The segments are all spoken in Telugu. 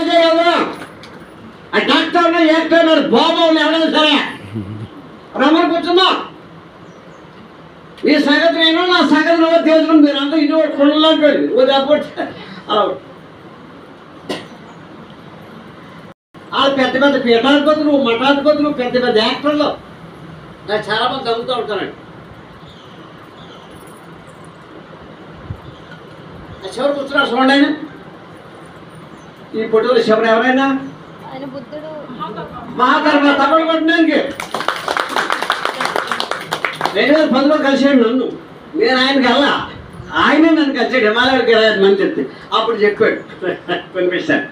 చేయగలరు. ఆ డాక్టర్ యాక్టర్ బాబు ఎవరైనా సరే రమ్మని కూర్చుందా. ఈ సంగతి నేను నా సంగతి నువ్వు తెలుసుకుని మీరు అంతా ఇది కొనలాంటి వాళ్ళు పెద్ద పెద్ద పీఠాధిపతులు మఠాధిపతులు పెద్ద పెద్ద యాక్టర్లు నాకు చాలా మంది తగ్గుతూ ఉంటానండి. చివరి కూర్చున్నారు చూడండి. ఆయన ఈ పొట్టులో చివరి ఎవరైనా మహాకర్మ తమిళ కొట్టడానికి 2010లో కలిసాడు నన్ను. నేను ఆయనకి వెళ్ళా, ఆయనే నన్ను కలిసాడు. హిమాలయానికి 25 మంది చెప్తే అప్పుడు చెప్పాడు కొన్ని విషయాలు.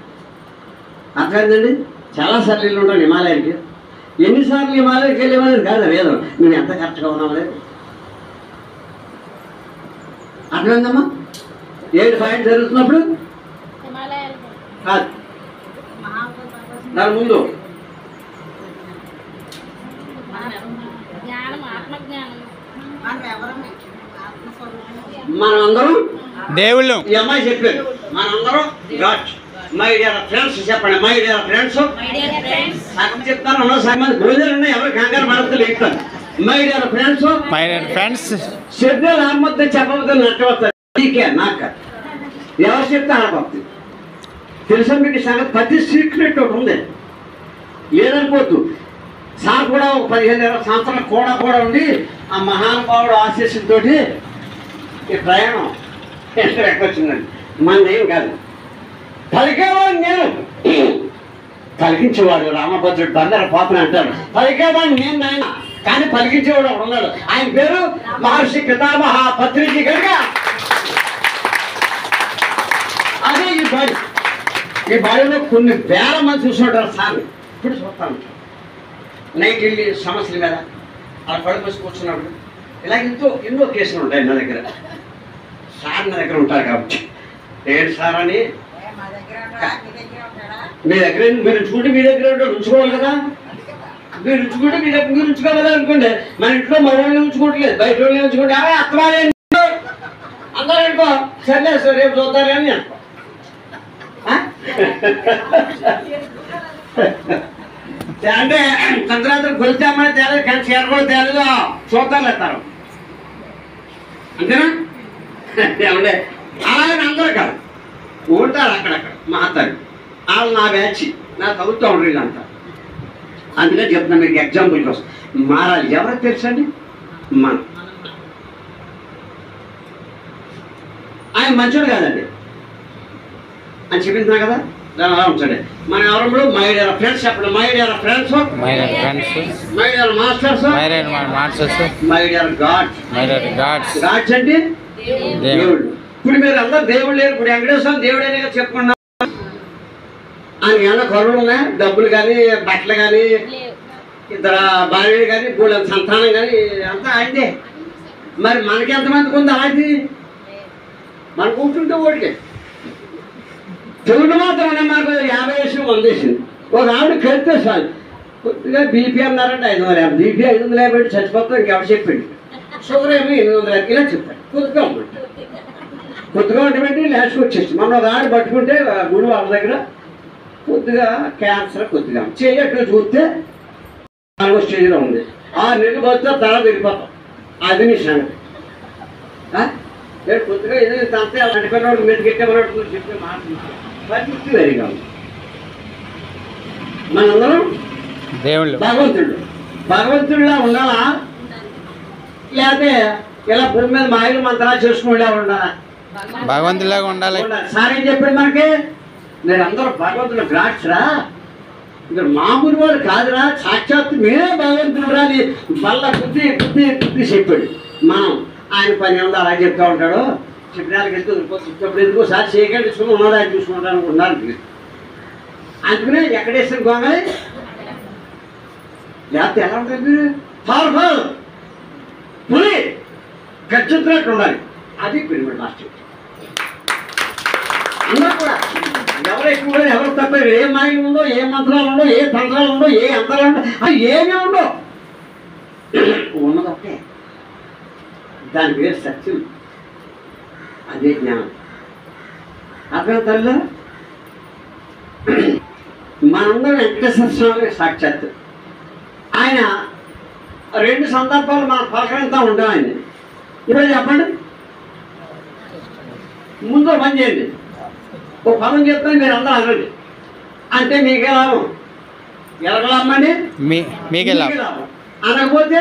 అర్థమైందండి. చాలాసార్లు వెళ్ళి ఉంటాను హిమాలయానికి. ఎన్నిసార్లు హిమాలయానికి వెళ్ళేవాళ్ళని కాదు, లేదు నేను ఎంత కరెక్ట్గా ఉన్నాం లేదు. అర్థమైందమ్మా. 7 పాయింట్ జరుగుతున్నప్పుడు కాదు, దాని ముందు మనమందరం దేవుళ్ళు. ఈ అమ్మాయి చెప్పారు మనందరం గాడ్. మై డియర్ ఫ్రెండ్స్ చెప్పండి. మై డియర్ ఫ్రెండ్స్ సగం చెప్తాను, ఉన్నో సగం మంది భోజనాలు ఉన్నాయి, ఎవరు కంగారు పడతారు చెప్తాను. My dear friends, my dear friends శ్రద్ధలు ఆత్మహత్య చెప్పబోతుంది నచ్చవస్తారు. నీకే నాకు ఎవరు చెప్తే ఆడపడుతుంది తెలుసా మీకు సంగతి. ప్రతి సీక్రెట్ ఒకటి ఉంది, లేదనుకోవద్దు. సార్ కూడా ఒక 15-20 సంవత్సరాలు కూడా ఉండి ఆ మహానుభావుడు ఆశీస్సుతో ఈ ప్రయాణం ఎక్కడొచ్చిందండి. మనదేం కాదు. పలికేవాడు నేను, పలికించేవాడు రామభద్రుడు బందర పోతన అంటాడు. పలికేవాడు నేను నాయన, కానీ పలికించేవాడు ఒకడు ఉన్నాడు. ఆయన పేరు మహర్షి పితామహ పత్రిజీ కనుక అదే ఈ బాడీ. ఈ బాడీలో కొన్ని వేల మంది చూసుకుంటారు సార్. ఇప్పుడు చూస్తాను నైట్ వెళ్ళి సమస్యల మీద అలా పడుకోసి కూర్చున్నప్పుడు ఇలా ఎన్నో కేసులు ఉంటాయి నా దగ్గర. సార్ నా దగ్గర ఉంటారు కాబట్టి ఏంటి సార్ అని మీ దగ్గర మీరు ఉంచుకుంటే మీ దగ్గర ఉంచుకోవాలి కదా. మీరు ఉంచుకుంటే మీ దగ్గర మీరు ఉంచుకోవాలి అనుకోండి. మన ఇంట్లో మన వాళ్ళని ఉంచుకోవట్లేదు, బయట వాళ్ళని ఉంచుకుంటే అవే అత్తమాలే అందరూ అనుకో. సర్లే సార్ రేపు చూద్దారే అని అనుకో. అంటే సంక్రాంతికి గొలిచామని తేలేదు, కానీ చీర కూడా తేలేదు, చూద్దాం లేస్తారు అంతేనా. ఏమంటే అలాగని అందరూ కాదు, ఉంటారు అక్కడక్కడ మాట్లాడు. వాళ్ళు నా బ్యాచ్, నా చదువుతూ ఉండరు వీళ్ళంతా. అందుకే చెప్తున్నా మీకు ఎగ్జాంపుల్ కోసం. మారాలి ఎవరికి తెలుసండి, మనం. ఆయన మంచోడు కాదండి అని చెప్పిందా కదా, దాని అలా ఉంచండి. మన ఎవరు మై డియర్ ఫ్రెండ్స్ చెప్పండి. My dear friends, my dear masters, my dear gods. Gods అంటే దేవుడు. ఇప్పుడు మీరు అందరూ దేవుడు లేరు. ఇప్పుడు వెంకటేశ్వర దేవుడేనే చెప్పుకున్నాం. ఆయన ఏమన్నా కరువులు ఉన్నాయా, డబ్బులు కానీ బట్టలు కానీ ఇద్దరు భార్యలు కానీ బోళ్ళ సంతానం కానీ అంతా ఆయనదే. మరి మనకి ఎంతమందికి ఉంది అది? మన కూర్చుంటే ఓడికే తెలుగు మాత్రమే మాకు 50 వేసి 100 వేసింది. ఒక ఆవిడ కలిస్తే చాలు కొద్దిగా బీపీ అన్నారంటే 550, బీపీ 550 చచ్చిపోతాం. ఇంకెవరు చెప్పింది షుగర్ ఏమి 800 ఇలా చెప్తారు. కొద్దిగా ఉంటుంది, కొద్దిగా ఉండబెట్టి లాస్ట్కి వచ్చేసి మనం ఒక ఆవిడ పట్టుకుంటే గుడి వాళ్ళ దగ్గర కొద్దిగా క్యాన్సర్ కొద్దిగా చేయట్లు చూస్తే 4వ స్టేజ్లో ఉంది. 6 నెలలు పోతే తల తిరిగిపోతాం. అది నీ సంగతి. కొద్దిగా ఏదైనా తంతే అంటుకున్నవాడు మెతికెట్టమన్నట్టు చెప్పే మాట పరిస్థితి వేరేగా ఉంది. మనందరం దేవుళ్ళు, భగవంతుడిలా ఉండాలా, లేకపోతే ఇలా భూమి మీద మాయలు మంత్రాలు చేసుకునేలా ఉండాలా? భగవంతుడిలాగా ఉండాలి. సార్ ఏం చెప్పాడు మనకి, మీరు అందరూ భగవంతుడు గ్రాట్స్రా, ఇక్కడ మామూలు వాడు కాదురా, సాక్షాత్తు మీరే భగవంతుడు రా అని మళ్ళా బుద్ధి చెప్పాడు. మనం ఆయన పని ఏమన్నా అలా చెప్తా ఉంటాడు. చెప్పడానికి వెళ్తూ ఇప్పుడు ఎందుకో సార్ చేయకండి చూసుకుని ఉన్నాడు, ఆయన చూసుకుంటాను అనుకుంటున్నారు. అందుకనే ఎక్కడేస్తారు గోంగలి లేకపోతే ఎలా ఉంటుంది, పవర్ఫుల్ పులి గచ్చుతున్నట్టు ఉండాలి. అది పిరమిడ్ మాస్టర్. అందరూ కూడా ఎవరు ఎక్కువ ఎవరు తప్ప, ఏ మాయం ఉందో, ఏ మంత్రాలు ఉండో, ఏ తంత్రాలు ఉండో, ఏ అంతరాలు ఉండో, అది ఏమీ ఉండో, ఉన్నది ఒకటే. దాని పేరు సత్యం, అదే జ్ఞానం. అర్థం తల్లి మనందరం వెంకటేశ్వర స్వామి సాక్షాత్తు. ఆయన 2 సందర్భాలు మనం పలకరింతా ఉంటాం ఆయన. ఇప్పుడు చెప్పండి, ముందు పని చేయండి, ఒక పదం చెప్తాను మీరు అందరూ అనండి, అంటే మీకే లాభం. ఎవరికి లాభం అండి? మీకే లాభం. అనకపోతే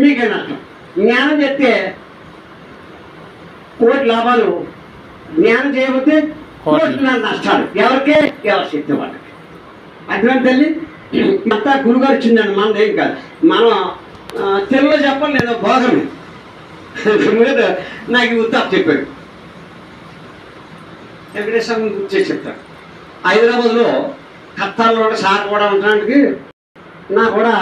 మీకే నష్టం. జ్ఞానం చెప్తే కోటి లాభాలు, జ్ఞానం చేయకపోతే కోటి నష్టాలు. ఎవరికే? ఎవరి శక్తి వాళ్ళకి. అటువంటి తల్లి అంతా గురుగారు ఇచ్చిందండి, మనది ఏం కాదు. మనం తెలుగులో చెప్పాలి లేదా భోగమే. నాకు ఉత్తాప్ చెప్పాడు, వెంకటేశ్వరం గుర్తు చేసి చెప్తాడు. హైదరాబాద్లో కత్తాల్లో సార్ కూడా ఉండడానికి నా కూడా